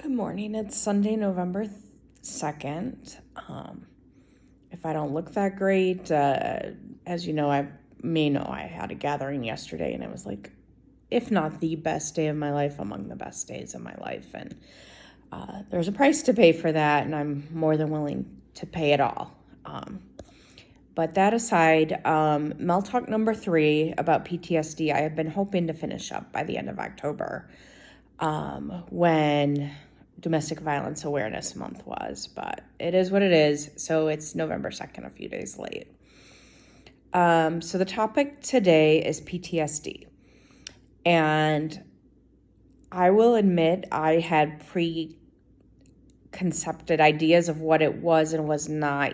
Good morning. It's Sunday, November 2nd. If I don't look that great, as you know, I had a gathering yesterday and it was like, if not the best day of my life, among the best days of my life. And there's a price to pay for that, and I'm more than willing to pay it all. But that aside, MEL Talk number 3 about PTSD, I have been hoping to finish up by the end of October, when Domestic Violence Awareness Month was, but it is what it is. So it's November 2nd, a few days late. So the topic today is PTSD. And I will admit I had preconceived ideas of what it was and was not,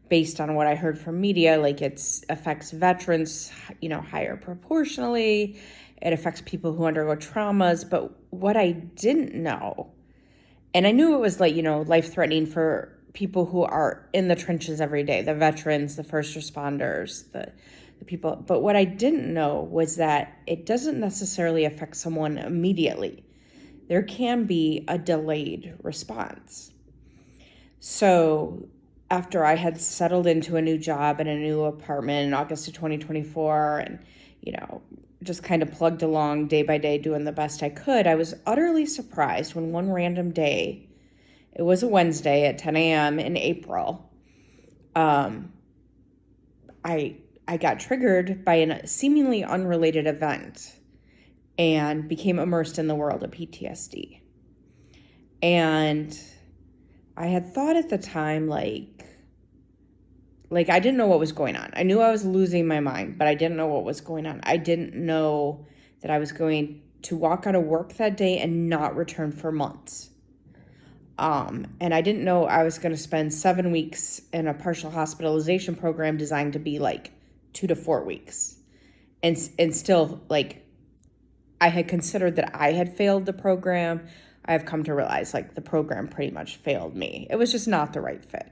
based on what I heard from media, like it affects veterans, higher proportionally. It affects people who undergo traumas. But what I didn't know, and I knew it was life-threatening for people who are in the trenches every day, the veterans, the first responders, the people. But what I didn't know was that it doesn't necessarily affect someone immediately. There can be a delayed response. So after I had settled into a new job and a new apartment in August of 2024 and, just kind of plugged along day by day doing the best I could, I was utterly surprised when one random day, it was a Wednesday at 10 a.m. in April, I got triggered by a seemingly unrelated event and became immersed in the world of PTSD. And I had thought at the time, like I didn't know what was going on. I knew I was losing my mind, but I didn't know what was going on. I didn't know that I was going to walk out of work that day and not return for months. And I didn't know I was going to spend 7 weeks in a partial hospitalization program designed to be 2 to 4 weeks. And still, I had considered that I had failed the program. I have come to realize, the program pretty much failed me. It was just not the right fit.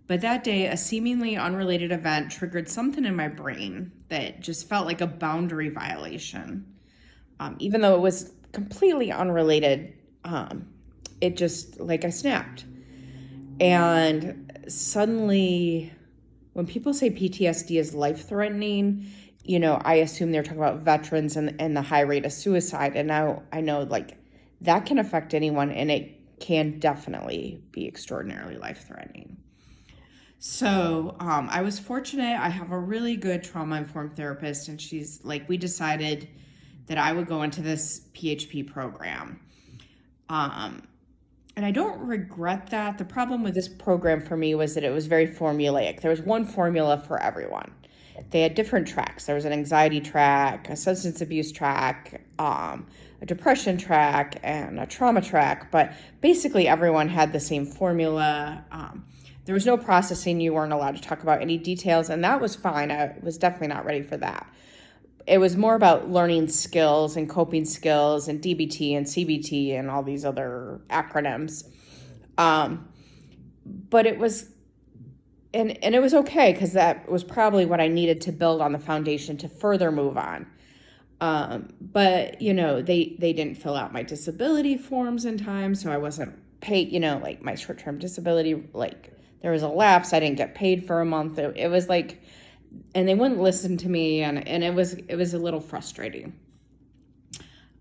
But that day, a seemingly unrelated event triggered something in my brain that just felt like a boundary violation. Even though it was completely unrelated, it just, I snapped. And suddenly, when people say PTSD is life-threatening, I assume they're talking about veterans and the high rate of suicide. And now I know, that can affect anyone, and it can definitely be extraordinarily life-threatening. So I was fortunate. I have a really good trauma-informed therapist, and she's we decided that I would go into this PHP program. And I don't regret that. The problem with this program for me was that it was very formulaic. There was one formula for everyone. They had different tracks. There was an anxiety track, a substance abuse track, a depression track, and a trauma track. But basically everyone had the same formula. There was no processing. You weren't allowed to talk about any details, and that was fine. I was definitely not ready for that. It was more about learning skills and coping skills and DBT and CBT and all these other acronyms. But it was, and it was okay, because that was probably what I needed to build on the foundation to further move on. But, they didn't fill out my disability forms in time, so I wasn't paid, my short-term disability, there was a lapse. I didn't get paid for a month. It was and they wouldn't listen to me, and it was a little frustrating.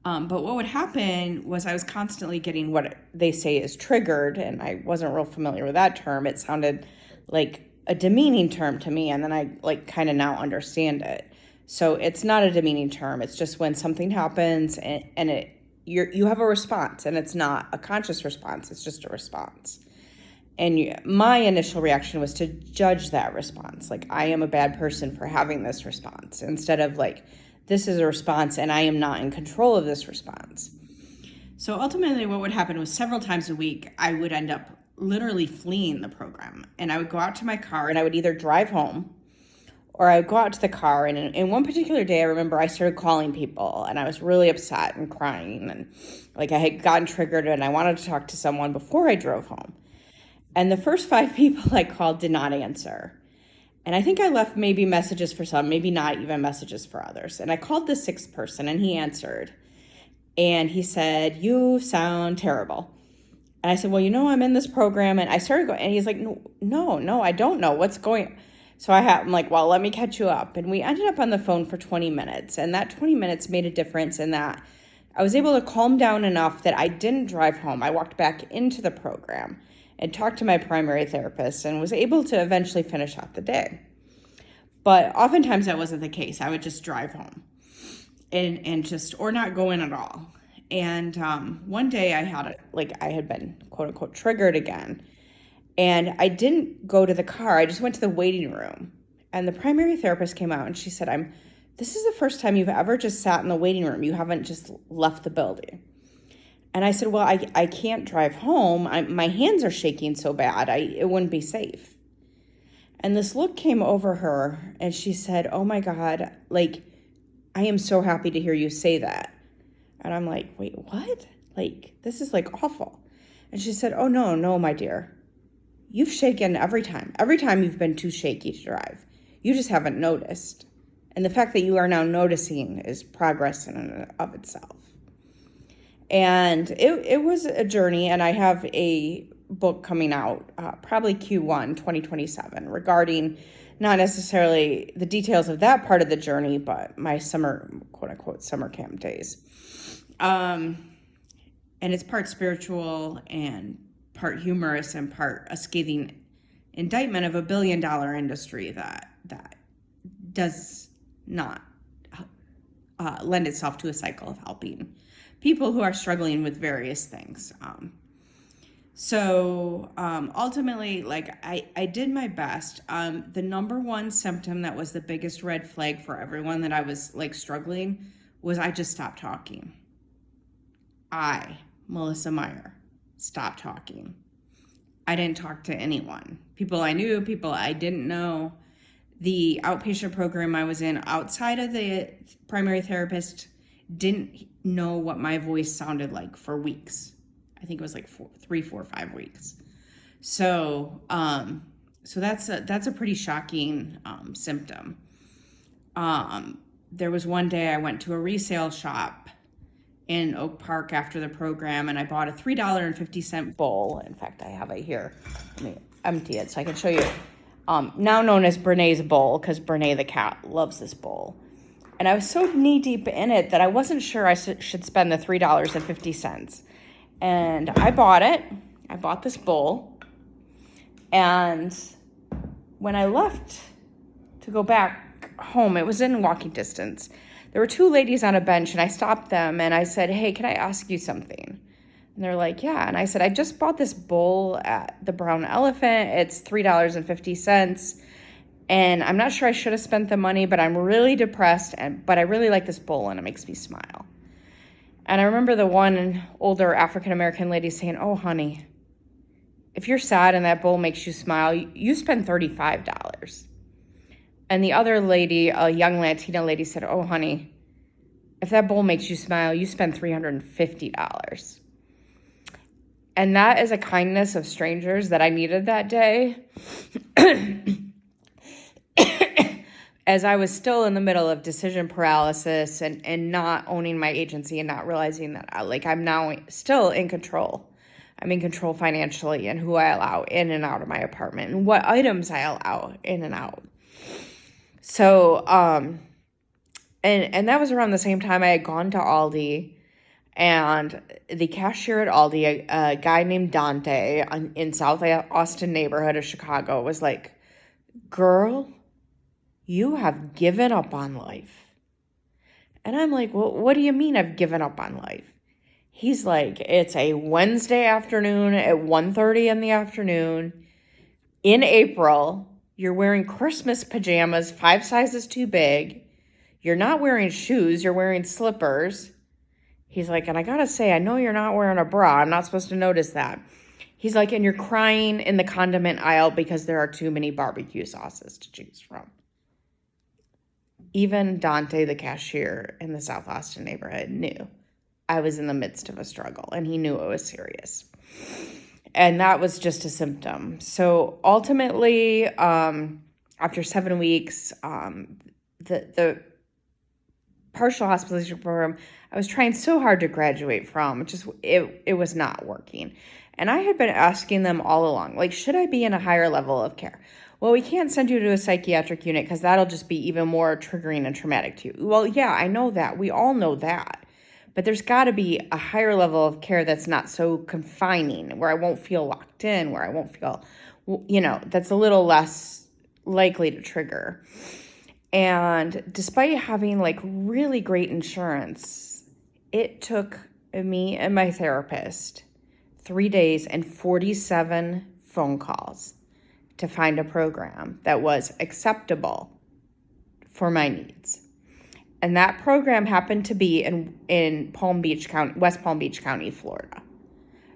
But what would happen was I was constantly getting what they say is triggered, and I wasn't real familiar with that term. It sounded like a demeaning term to me, and then I kind of now understand it. So it's not a demeaning term. It's just when something happens and you have a response, and it's not a conscious response. It's just a response. And my initial reaction was to judge that response. I am a bad person for having this response, instead of this is a response and I am not in control of this response. So ultimately what would happen was several times a week, I would end up literally fleeing the program. And I would go out to my car and I would either drive home, or I would go out to the car. And in one particular day, I remember I started calling people, and I was really upset and crying. And I had gotten triggered, and I wanted to talk to someone before I drove home. And the first 5 people I called did not answer. And I think I left maybe messages for some, maybe not even messages for others. And I called the 6th person, and he answered. And he said, "You sound terrible." And I said, "Well, I'm in this program." And I started going, and he's like, no, I don't know what's going. So I'm like, "Well, let me catch you up." And we ended up on the phone for 20 minutes. And that 20 minutes made a difference in that I was able to calm down enough that I didn't drive home. I walked back into the program and talked to my primary therapist and was able to eventually finish out the day. But oftentimes that wasn't the case. I would just drive home and just, or not go in at all. And one day I had been quote unquote triggered again. And I didn't go to the car. I just went to the waiting room. And the primary therapist came out and she said, this is the first time you've ever just sat in the waiting room. You haven't just left the building. And I said, "Well, I can't drive home. My hands are shaking so bad. It wouldn't be safe." And this look came over her and she said, "Oh my God, I am so happy to hear you say that." And I'm like, "Wait, what? This is awful." And she said, "Oh no, my dear. You've shaken every time you've been too shaky to drive. You just haven't noticed. And the fact that you are now noticing is progress in and of itself." And it was a journey, and I have a book coming out probably Q1 2027 regarding not necessarily the details of that part of the journey, but my summer, quote unquote, summer camp days. And it's part spiritual and part humorous and part a scathing indictment of a billion-dollar industry that does not lend itself to a cycle of helping people who are struggling with various things. So ultimately, I did my best. The number one symptom that was the biggest red flag for everyone that I was struggling was I just stopped talking. Melissa Meyer, stopped talking. I didn't talk to anyone. People I knew, people I didn't know. The outpatient program I was in outside of the primary therapist didn't know what my voice sounded like for weeks. I think it was 3, 4, 5 weeks. So that's a pretty shocking symptom. There was one day I went to a resale shop in Oak Park after the program, and I bought a $3.50 bowl. In fact, I have it here. Let me empty it so I can show you. Now known as Brene's bowl, because Brene the cat loves this bowl. And I was so knee-deep in it that I wasn't sure I should spend the $3.50. And I bought it. I bought this bowl. And when I left to go back home, it was in walking distance. There were 2 ladies on a bench, and I stopped them, and I said, "Hey, can I ask you something?" And they're like, "Yeah." And I said, "I just bought this bowl at the Brown Elephant. It's $3.50. And I'm not sure I should have spent the money, but I'm really depressed, but I really like this bowl, and it makes me smile." And I remember the one older African-American lady saying, "Oh, honey, if you're sad and that bowl makes you smile, you spend $35. And the other lady, a young Latina lady, said, "Oh, honey, if that bowl makes you smile, you spend $350. And that is a kindness of strangers that I needed that day. As I was still in the middle of decision paralysis and not owning my agency and not realizing that I'm now still in control. I'm in control financially and who I allow in and out of my apartment and what items I allow in and out. So, and that was around the same time I had gone to Aldi, and the cashier at Aldi, a guy named Dante in South Austin neighborhood of Chicago, was like, "Girl, you have given up on life." And I'm like, "Well, what do you mean I've given up on life?" He's like, "It's a Wednesday afternoon at 1:30 in the afternoon in April. You're wearing Christmas pajamas 5 sizes too big. You're not wearing shoes. You're wearing slippers." He's like, "And I gotta say, I know you're not wearing a bra. I'm not supposed to notice that." He's like, "And you're crying in the condiment aisle because there are too many barbecue sauces to choose from." Even Dante, the cashier in the South Austin neighborhood, knew I was in the midst of a struggle, and he knew it was serious. And that was just a symptom. So ultimately, after 7 weeks, the partial hospitalization program I was trying so hard to graduate from. It was not working. And I had been asking them all along, like, should I be in a higher level of care? Well, we can't send you to a psychiatric unit because that'll just be even more triggering and traumatic to you. Well, yeah, I know that. We all know that. But there's got to be a higher level of care that's not so confining, where I won't feel locked in, where I won't feel, that's a little less likely to trigger. And despite having like really great insurance, it took me and my therapist 3 days and 47 phone calls to find a program that was acceptable for my needs. And that program happened to be in Palm Beach County, West Palm Beach County, Florida.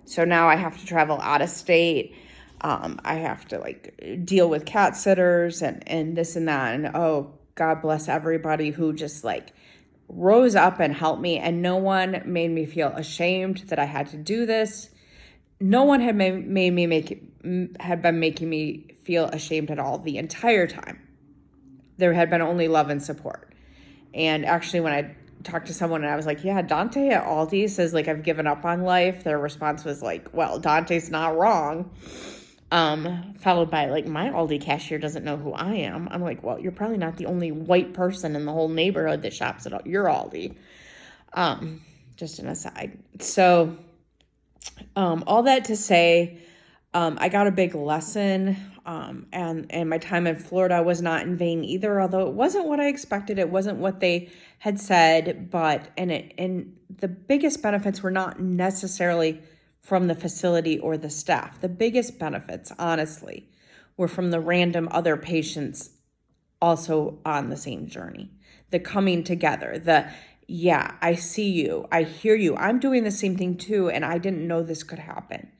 So now I have to travel out of state. I have to like deal with cat sitters and this and that. And oh, God bless everybody who just like rose up and helped me. And no one made me feel ashamed that I had to do this. No one had been making me feel ashamed at all the entire time. There had been only love and support. And actually, when I talked to someone and I was like, yeah, Dante at Aldi says like I've given up on life, their response was like, well, Dante's not wrong. Followed by like, my Aldi cashier doesn't know who I am. I'm like, well, you're probably not the only white person in the whole neighborhood that shops at your Aldi. Just an aside. So, all that to say, I got a big lesson, and my time in Florida was not in vain either, although it wasn't what I expected. It wasn't what they had said, and the biggest benefits were not necessarily from the facility or the staff. The biggest benefits, honestly, were from the random other patients also on the same journey. The coming together, yeah, I see you, I hear you, I'm doing the same thing too, and I didn't know this could happen.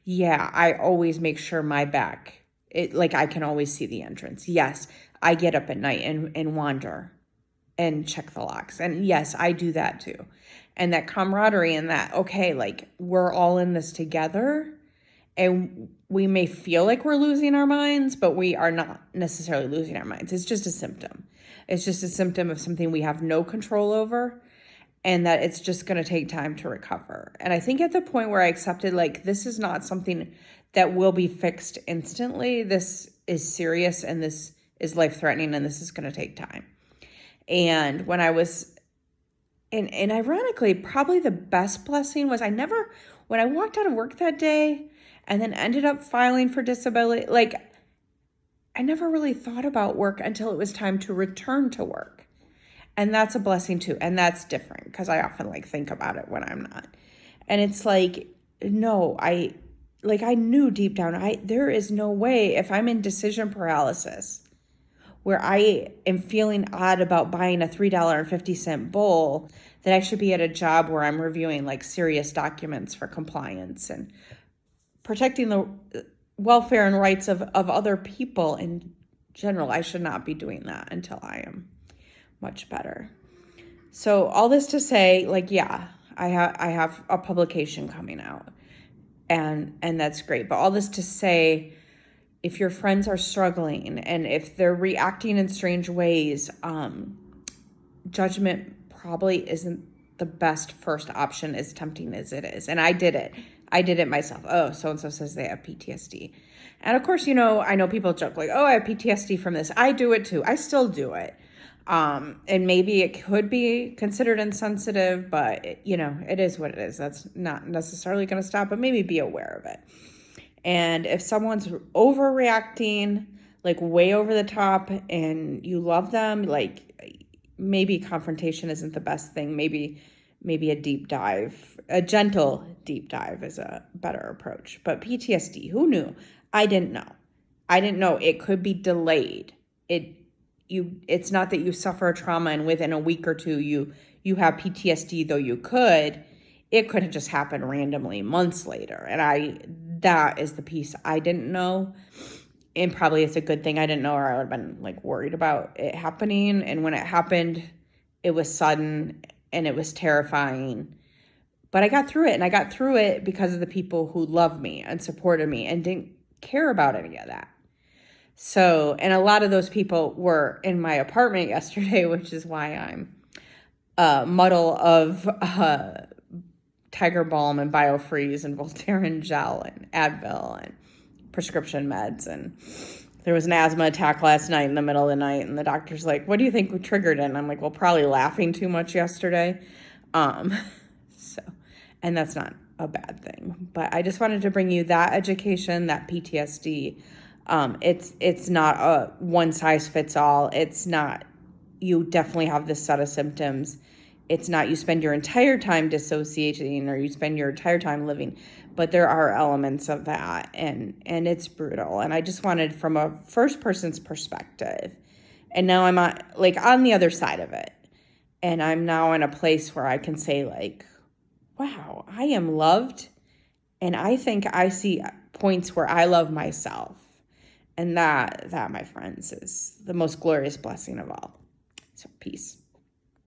Yeah, I always make sure my back, I can always see the entrance. Yes, I get up at night and wander and check the locks. And yes, I do that too. And that camaraderie and that, okay, like we're all in this together, and we may feel like we're losing our minds, but we are not necessarily losing our minds. It's just a symptom. It's just a symptom of something we have no control over, and that it's just going to take time to recover. And I think at the point where I accepted, like, this is not something that will be fixed instantly. This is serious, and this is life-threatening, and this is going to take time. And when I was, and ironically, probably the best blessing was when I walked out of work that day and then ended up filing for disability, like, I never really thought about work until it was time to return to work. And that's a blessing too. And that's different because I often think about it when I'm not. And it's like, no, I knew deep down, there is no way, if I'm in decision paralysis where I am feeling odd about buying a $3.50 bowl, that I should be at a job where I'm reviewing serious documents for compliance and protecting the welfare and rights of other people in general. I should not be doing that until I am much better. So all this to say, yeah, I have a publication coming out, and that's great. But all this to say, if your friends are struggling and if they're reacting in strange ways, judgment probably isn't the best first option, as tempting as it is. And I did it myself. Oh, so-and-so says they have PTSD. And of course, I know people joke oh, I have PTSD from this. I do it too. I still do it. And maybe it could be considered insensitive, but it is what it is. That's not necessarily going to stop, but maybe be aware of it. And if someone's overreacting, way over the top, and you love them, maybe confrontation isn't the best thing. Maybe a deep dive, a gentle deep dive is a better approach. But PTSD, who knew? I didn't know. It could be delayed. It's not that you suffer a trauma and within a week or two you have PTSD, though it could have just happened randomly months later. And that is the piece I didn't know. And probably it's a good thing I didn't know, or I would have been worried about it happening. And when it happened, it was sudden and it was terrifying. But I got through it, and I got through it because of the people who loved me and supported me and didn't care about any of that. So, and a lot of those people were in my apartment yesterday, which is why I'm muddle of Tiger Balm and Biofreeze and Voltaren gel and Advil and prescription meds. And there was an asthma attack last night in the middle of the night, and the doctor's like, what do you think triggered it? And I'm like, well, probably laughing too much yesterday. And that's not a bad thing. But I just wanted to bring you that education, that PTSD. It's not a one size fits all. It's not, you definitely have this set of symptoms. It's not you spend your entire time dissociating or you spend your entire time living, but there are elements of that, and it's brutal. And I just wanted from a first person's perspective. And now I'm on the other side of it. And I'm now in a place where I can say like, wow, I am loved. And I think I see points where I love myself. And that, my friends, is the most glorious blessing of all. So peace.